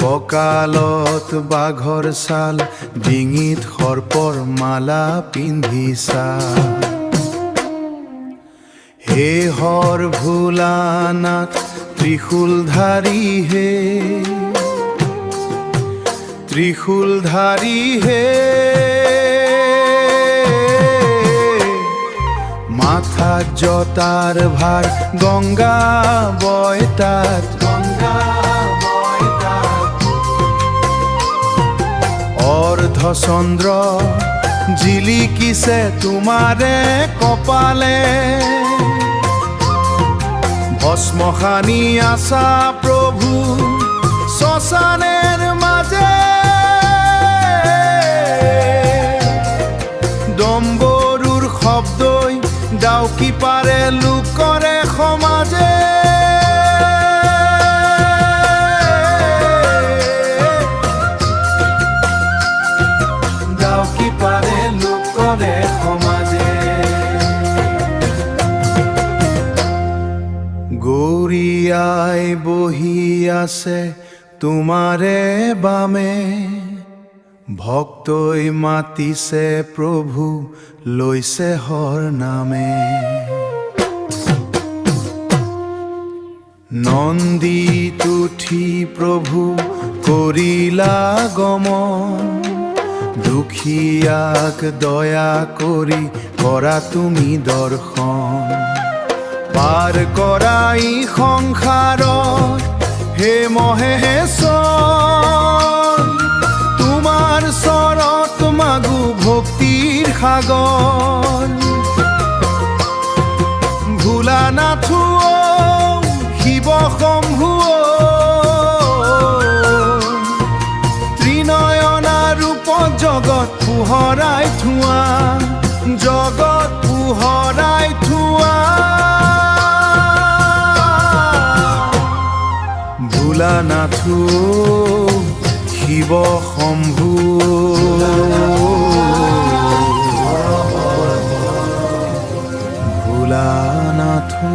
কঁকালত বাঘৰ ছাল, ডিঙিত সৰ্পৰ মালা পিন্ধিছা। হে হৰ ভোলানাথ ত্ৰিশূলধাৰী হে, ত্ৰিশূলধাৰী হে, মাথাত জটাৰ ভাৰ, গংগা বয় তাত, গংগা বয় তাত। অৰ্ধচন্দ্ৰ জিলিকিছে তোমাৰে কপালে, ভস্ম সানি আছা প্ৰভু শ্মশানেৰ মাঝে। ডম্বৰুৰ শব্দই ডাউকি পাৰে লোকৰে সমাজে। ডাউকি পাৰে লোকৰে সমাজে। গৌৰীয়াই বহি আছে তোমাৰে বামে, ভক্তই মাতিছে প্ৰভু লৈছে হৰ নামে। নন্দীত উঠি প্ৰভু কৰিলা গমন, দুখীয়াক দয়া কৰি কৰা তুমি দৰ্শন। পাৰ কৰাই সংসাৰত হে মহেশ্বৰ, তোমাৰ চৰত মাগো ভক্তিৰ সাগৰ। ভোলানাথো শিৱ শম্ভু, ত্ৰিনয়না ৰূপ জগত পোহৰাই থোৱা, জগত পোহৰাই থোৱা। ভোলানাথো শিৱ শম্ভু, ভোলানাথো।